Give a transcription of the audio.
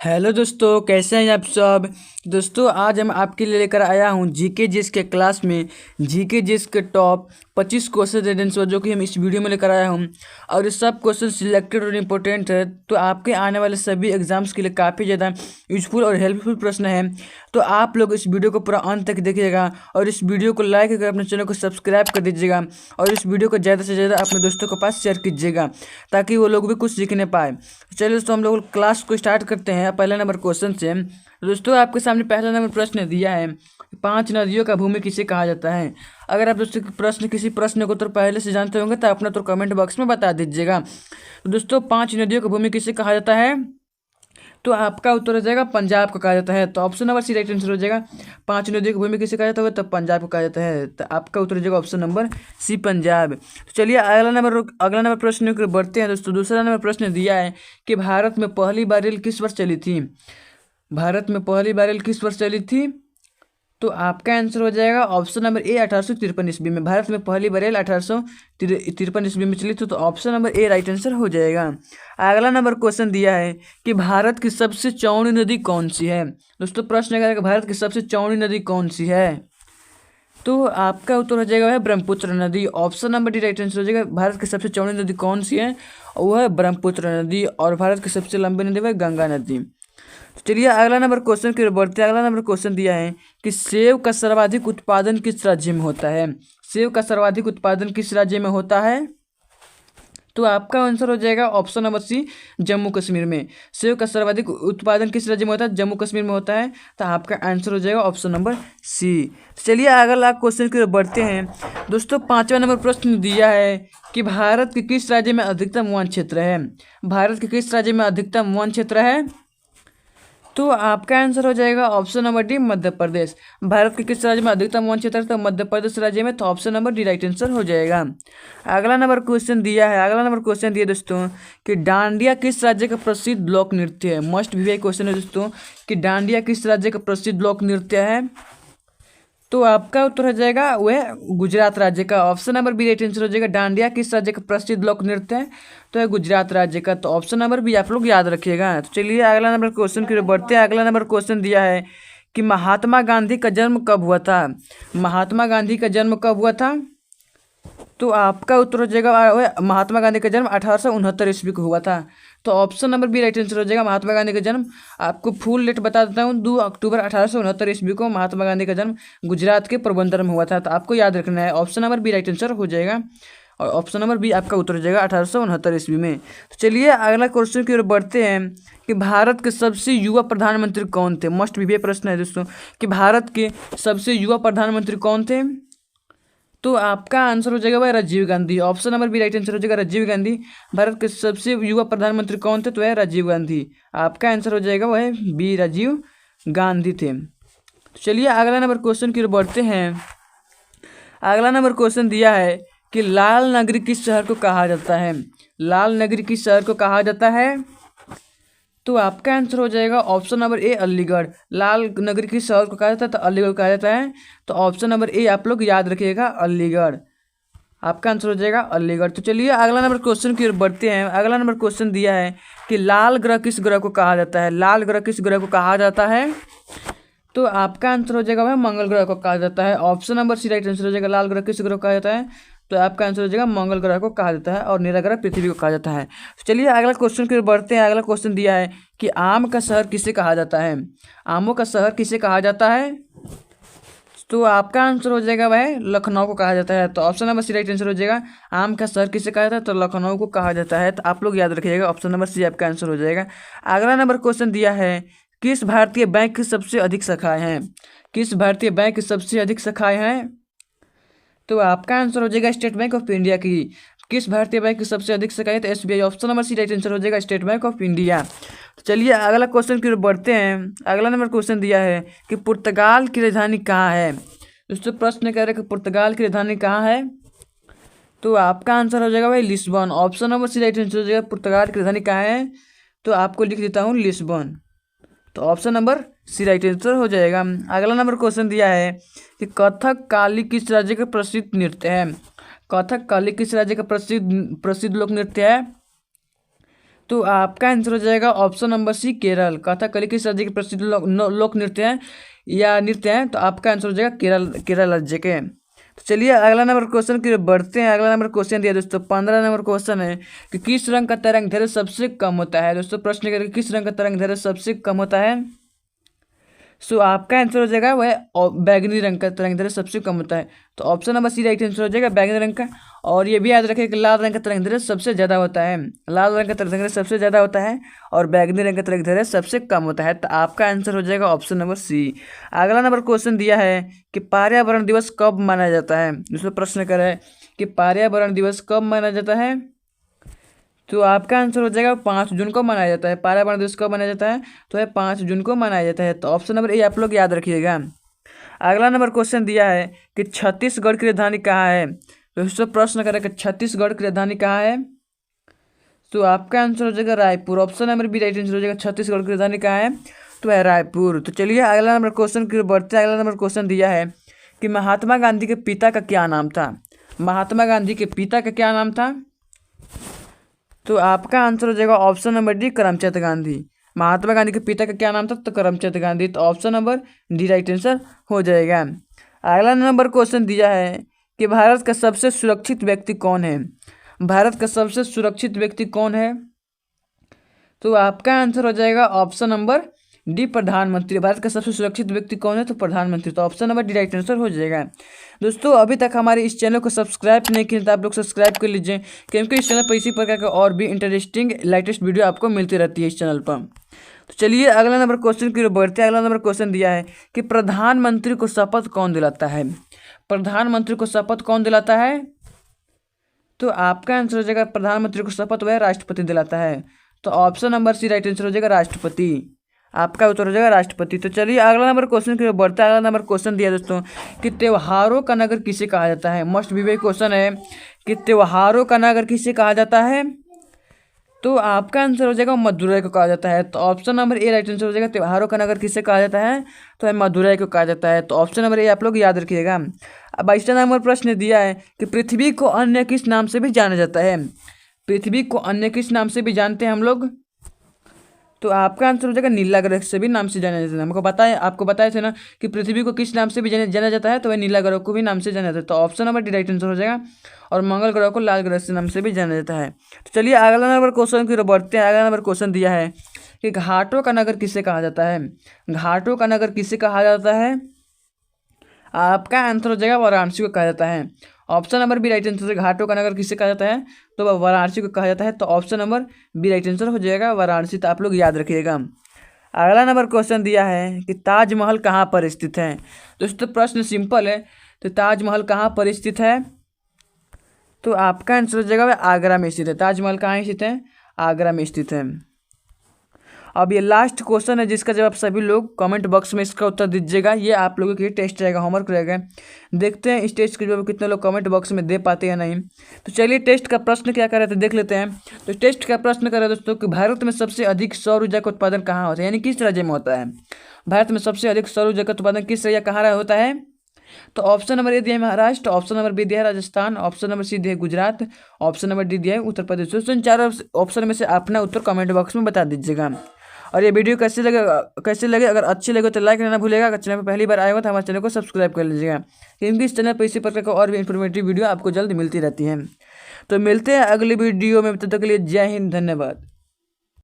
Hello दोस्तों, कैसे हैं आप सब। दोस्तों, आज हम आपके लिए लेकर आया हूं जीके जिस के क्लास में जीके जिस के टॉप 25 क्वेश्चन एंसर जो कि हम इस वीडियो में लेकर आया हूं। और ये सब क्वेश्चन सिलेक्टेड और इम्पोर्टेंट है, तो आपके आने वाले सभी एग्जाम्स के लिए काफ़ी ज़्यादा यूजफुल और हेल्पफुल प्रश्न है। तो आप लोग इस वीडियो को पूरा अंत तक देखिएगा और इस वीडियो को लाइक करके अपने चैनल को सब्सक्राइब कर दीजिएगा और इस वीडियो को ज़्यादा से ज़्यादा अपने दोस्तों के पास शेयर कीजिएगा ताकि वो लोग भी कुछ सीखने पाए। चलिए दोस्तों, हम लोग क्लास को स्टार्ट करते हैं पहले नंबर क्वेश्चन से। दोस्तों, आपके सामने पहला नंबर प्रश्न दिया है, 5 नदियों का भूमि किसे कहा जाता है। अगर आप दोस्तों किसी प्रश्न को उत्तर पहले से जानते होंगे तो अपना तो कमेंट बॉक्स में बता दीजिएगा। तो दोस्तों, 5 नदियों का भूमि किसे कहा जाता है, तो आपका उत्तर हो जाएगा पंजाब को कहा जाता है। तो option number C right answer हो जाएगा। 5 नदियों की भूमि किसे कहा जाता है, तो पंजाब को कहा जाता है। तो आपका उत्तर हो जाएगा ऑप्शन नंबर सी, पंजाब। तो चलिए अगला नंबर प्रश्न की ओर बढ़ते हैं। दोस्तों, दूसरा नंबर प्रश्न दिया है कि भारत में पहली बार रेल किस वर्ष चली थी। भारत में पहली बार रेल किस वर्ष चली थी, तो आपका आंसर हो जाएगा ऑप्शन नंबर ए, 1853 ईस्वी में। भारत में पहली बार रेल 1853 ईस्वी में चली थी, तो option number A right answer हो जाएगा। अगला नंबर क्वेश्चन दिया है कि भारत की सबसे चौड़ी नदी कौन सी है। दोस्तों, प्रश्न है कि भारत की सबसे चौड़ी नदी कौन सी है, तो आपका उत्तर हो जाएगा वह ब्रह्मपुत्र नदी। Option number D right answer हो जाएगा। भारत की सबसे चौड़ी नदी कौन सी है, वह है ब्रह्मपुत्र नदी। और भारत की सबसे लंबी नदी वह गंगा नदी। चलिए अगला नंबर क्वेश्चन की ओर बढ़ते हैं। अगला नंबर क्वेश्चन दिया है कि सेब का सर्वाधिक उत्पादन किस राज्य में होता है। सेब का सर्वाधिक उत्पादन किस राज्य में होता है, तो आपका आंसर हो जाएगा option number C, Jammu Kashmir में। सेब का सर्वाधिक उत्पादन किस राज्य में होता है, जम्मू कश्मीर में होता है। तो आपका आंसर हो जाएगा ऑप्शन नंबर सी। चलिए अगला क्वेश्चन की ओर बढ़ते हैं। दोस्तों, 5वां नंबर प्रश्न दिया है कि भारत के किस राज्य में अधिकतम वन क्षेत्र है। भारत के किस राज्य में अधिकतम वन क्षेत्र है, तो आपका आंसर हो जाएगा option number D, Madhya Pradesh. Bharat के किस राज्य में अधिकतम वन क्षेत्र है, तो मध्य प्रदेश राज्य में। तो option number D right answer हो जाएगा। अगला नंबर क्वेश्चन दिया दोस्तों कि डांडिया किस राज्य का प्रसिद्ध लोक नृत्य है। मस्ट भी क्वेश्चन है दोस्तों कि डांडिया किस राज्य का प्रसिद्ध लोक नृत्य है, तो आपका उत्तर हो जाएगा वह गुजरात राज्य का। Option number B right answer हो जाएगा। डांडिया किस राज्य का प्रसिद्ध लोक नृत्य है, तो है गुजरात राज्य का। तो ऑप्शन नंबर बी आप लोग याद रखिएगा। तो चलिए अगला नंबर क्वेश्चन की ओर बढ़ते हैं। अगला नंबर क्वेश्चन दिया है कि महात्मा गांधी का जन्म कब हुआ था। महात्मा गांधी का जन्म कब हुआ था, तो आपका उत्तर हो जाएगा महात्मा गांधी का जन्म 1869 ईस्वी को हुआ था। तो option number B right answer हो जाएगा। महात्मा गांधी का जन्म, आपको फुल डेट बता देता हूँ, 2 अक्टूबर 1869 ईस्वी को महात्मा गांधी का जन्म गुजरात के पोरबंदर में हुआ था। तो आपको याद रखना है, option number B right answer हो जाएगा और ऑप्शन नंबर बी आपका उत्तर हो जाएगा 1869 ईस्वी में। तो चलिए अगला क्वेश्चन की ओर बढ़ते हैं कि भारत के सबसे युवा प्रधानमंत्री कौन थे। मस्ट भी प्रश्न है दोस्तों कि भारत के सबसे युवा प्रधानमंत्री कौन थे, तो आपका आंसर हो जाएगा वह Rajiv Gandhi. Option number B right answer हो जाएगा राजीव गांधी। भारत के सबसे युवा प्रधानमंत्री कौन थे, तो वह राजीव गांधी। आपका आंसर हो जाएगा वह बी, राजीव गांधी थे। तो चलिए अगला नंबर क्वेश्चन की ओर बढ़ते हैं। अगला नंबर क्वेश्चन दिया है कि लाल नगरी किस शहर को कहा जाता है। लाल नगरी किस शहर को कहा जाता है, तो आपका आंसर हो जाएगा ऑप्शन नंबर ए, अलीगढ़। लाल नगरी किस शहर को कहा जाता है, तो अलीगढ़ कहा जाता है। तो ऑप्शन नंबर ए आप लोग याद रखिएगा, अलीगढ़। आपका आंसर हो जाएगा अलीगढ़। तो चलिए अगला नंबर क्वेश्चन की ओर बढ़ते हैं। अगला नंबर क्वेश्चन दिया है कि लाल ग्रह किस ग्रह को कहा जाता है। लाल ग्रह किस ग्रह को कहा जाता है, तो आपका आंसर हो जाएगा वह मंगल ग्रह को कहा जाता है। Option number C right answer हो जाएगा। लाल ग्रह किस ग्रह को कहा जाता है, तो आपका आंसर हो जाएगा मंगल ग्रह को कहा जाता है और नीला ग्रह पृथ्वी को कहा जाता है। तो चलिए अगला क्वेश्चन की ओर बढ़ते हैं। अगला क्वेश्चन दिया है कि आम का शहर किसे कहा जाता है। आमों का शहर किसे कहा जाता है, तो आपका आंसर हो जाएगा वह लखनऊ को कहा जाता है। तो option number C right answer हो जाएगा। आम का शहर किसे कहा जाता है, तो लखनऊ को कहा जाता है। तो आप लोग याद रखिएगा, ऑप्शन नंबर सी आपका आंसर हो जाएगा। अगला नंबर क्वेश्चन दिया है किस भारतीय बैंक की सबसे अधिक शाखाएं हैं। किस भारतीय बैंक की सबसे अधिक शाखाएं हैं, तो आपका आंसर हो जाएगा स्टेट बैंक ऑफ इंडिया की। किस भारतीय बैंक की सबसे अधिक शाखाएं, तो SBI. Option number C right answer हो जाएगा, स्टेट बैंक ऑफ इंडिया। तो चलिए अगला क्वेश्चन की ओर बढ़ते हैं। अगला नंबर क्वेश्चन दिया है कि पुर्तगाल की राजधानी कहाँ है। दोस्तों, प्रश्न कह रहे हैं कि पुर्तगाल की राजधानी कहाँ है, तो आपका आंसर हो जाएगा भाई Lisbon. Option number C right answer हो जाएगा। पुर्तगाल की राजधानी कहाँ है, तो आपको लिख देता हूँ लिस्बन। तो option number C right answer हो जाएगा। अगला नंबर क्वेश्चन दिया है कि कथक काली किस राज्य का प्रसिद्ध नृत्य है। कथक काली किस राज्य का प्रसिद्ध लोक नृत्य है, तो आपका आंसर हो जाएगा option number C, Kerala. Kathakali किस राज्य के प्रसिद्ध लोक नृत्य है या नृत्य है? तो आपका आंसर हो जाएगा केरल राज्य के। तो चलिए अगला नंबर क्वेश्चन की बढ़ते हैं। अगला नंबर क्वेश्चन दिया दोस्तों 15 नंबर क्वेश्चन है कि किस रंग का तरंग दैर्ध्य सबसे कम होता है? दोस्तों प्रश्न करें किस रंग का तरंग दैर्ध्य सबसे कम होता है? सो आपका आंसर हो जाएगा वह बैगनी रंग का तरंग दैर्ध्य सबसे कम होता है। तो option number C right answer हो जाएगा बैगनी रंग का। और ये भी याद रखें कि लाल रंग का तरंग दैर्ध्य सबसे ज़्यादा होता है। लाल रंग का तरंग दैर्ध्य सबसे ज़्यादा होता है और बैगनी रंग का तरंग दैर्ध्य सबसे कम होता है। तो आपका आंसर हो जाएगा ऑप्शन नंबर सी। अगला नंबर क्वेश्चन दिया है कि पर्यावरण दिवस कब मनाया जाता है? दूसरा प्रश्न कर है कि पर्यावरण दिवस कब मनाया जाता है? तो आपका आंसर हो जाएगा 5 जून को मनाया जाता है। पर्यावरण दिवस कब मनाया जाता है? तो है 5 जून को मनाया जाता है। तो ऑप्शन नंबर ए आप लोग याद रखिएगा। अगला नंबर क्वेश्चन दिया है कि छत्तीसगढ़ की राजधानी कहाँ है? दोस्तों प्रश्न करें कि छत्तीसगढ़ की राजधानी कहाँ है? तो आपका आंसर हो जाएगा Raipur. Option number B right answer हो जाएगा। छत्तीसगढ़ की राजधानी कहाँ है? तो है रायपुर। तो चलिए अगला नंबर क्वेश्चन की बढ़ते हैं। अगला नंबर क्वेश्चन दिया है कि महात्मा गांधी के पिता का क्या नाम था? महात्मा गांधी के पिता का क्या नाम था? तो आपका आंसर हो जाएगा option number D, Karamchand Gandhi. Mahatma Gandhi के पिता का क्या नाम था? तो करमचंद गांधी। तो option number D right answer हो जाएगा। अगला नंबर क्वेश्चन दिया है कि भारत का सबसे सुरक्षित व्यक्ति कौन है? भारत का सबसे सुरक्षित व्यक्ति कौन है? तो आपका आंसर हो जाएगा ऑप्शन नंबर डी, प्रधानमंत्री। भारत का सबसे सुरक्षित व्यक्ति कौन है? तो प्रधानमंत्री। तो option number D right answer हो जाएगा। दोस्तों अभी तक हमारे इस चैनल को सब्सक्राइब नहीं किया तो आप लोग सब्सक्राइब कर लीजिए, क्योंकि इस चैनल पर इसी प्रकार के और भी इंटरेस्टिंग लेटेस्ट वीडियो आपको मिलती रहती है इस चैनल पर। तो चलिए अगला नंबर क्वेश्चन की ओर बढ़ते हैं। अगला नंबर क्वेश्चन दिया है कि प्रधानमंत्री को शपथ कौन दिलाता है? प्रधानमंत्री को शपथ कौन दिलाता है? तो आपका आंसर हो जाएगा प्रधानमंत्री को शपथ वह राष्ट्रपति दिलाता है। तो option number C right answer हो जाएगा राष्ट्रपति। आपका उत्तर हो जाएगा राष्ट्रपति। तो चलिए अगला नंबर क्वेश्चन की ओर बढ़ता है। अगला नंबर क्वेश्चन दिया दोस्तों कि त्योहारों का नगर किसे कहा जाता है? मस्ट बी क्वेश्चन है कि त्योहारों का नगर किसे कहा जाता है? तो आपका आंसर हो जाएगा मदुरई को कहा जाता है। तो option number A right answer हो जाएगा। त्योहारों का नगर किसे कहा जाता है? तो है मदुरई को कहा जाता है। तो ऑप्शन नंबर ए आप लोग याद रखिएगा। अब 22 नंबर प्रश्न दिया है कि पृथ्वी को अन्य किस नाम से भी जाना जाता है? पृथ्वी को अन्य किस नाम से भी जानते हैं हम लोग? तो आपका आंसर हो जाएगा नीला ग्रह से भी नाम से जाना जाता है। आपको बताए थे ना कि पृथ्वी को किस नाम से भी जाना जाता है? तो वह नीला ग्रह को भी नाम से जाना जाता है। तो option number D right answer हो जाएगा। और मंगल ग्रह को लाल ग्रह से नाम से भी जाना जाता है। तो चलिए अगला नंबर क्वेश्चन की ओर बढ़ते हैं। अगला नंबर क्वेश्चन दिया है कि घाटों का नगर किसे कहा जाता है? घाटों का नगर किसे कहा जाता है? आपका आंसर हो जाएगा वाराणसी को कहा जाता है। Option number B right answer. घाटों का नगर किसे कहा जाता है? तो वाराणसी को कहा जाता है। तो option number B right answer हो जाएगा वाराणसी। तो आप लोग याद रखिएगा। अगला नंबर क्वेश्चन दिया है कि ताजमहल कहाँ पर स्थित है? दोस्तों प्रश्न सिंपल है। तो ताजमहल कहाँ पर स्थित है? तो आपका आंसर हो जाएगा वह आगरा में स्थित है। ताजमहल कहाँ स्थित है? आगरा में स्थित है। अब ये लास्ट क्वेश्चन है जिसका जवाब सभी लोग कमेंट बॉक्स में इसका उत्तर दीजिएगा। ये आप लोगों के लिए टेस्ट रहेगा, होमवर्क रहेगा। देखते हैं इस टेस्ट के जवाब कितने लोग कमेंट बॉक्स में दे पाते हैं नहीं। तो चलिए टेस्ट का प्रश्न क्या कर रहे थे देख लेते हैं। तो टेस्ट का प्रश्न कर रहे हैं दोस्तों कि भारत में सबसे अधिक सौर ऊर्जा का उत्पादन कहाँ होता है, यानी किस राज्य में होता है? भारत में सबसे अधिक सौर ऊर्जा का उत्पादन किस राज्य कहाँ होता है? तो ऑप्शन नंबर ए दिया है महाराष्ट्र, ऑप्शन नंबर बी दिया है राजस्थान, ऑप्शन नंबर सी दिया है गुजरात, ऑप्शन नंबर डी दिया है उत्तर प्रदेश। तो इन चारों ऑप्शन में से अपना उत्तर कमेंट बॉक्स में बता दीजिएगा। और ये वीडियो कैसे लगे अगर अच्छी लगे तो लाइक करना भूलेगा। अगर चैनल पर पहली बार आए हो तो हमारे चैनल को सब्सक्राइब कर लीजिएगा, क्योंकि इस चैनल पर इसी प्रकार का और भी इन्फॉर्मेटिव वीडियो आपको जल्द मिलती रहती है। तो मिलते हैं अगली वीडियो में, तब तक के लिए जय हिंद, धन्यवाद।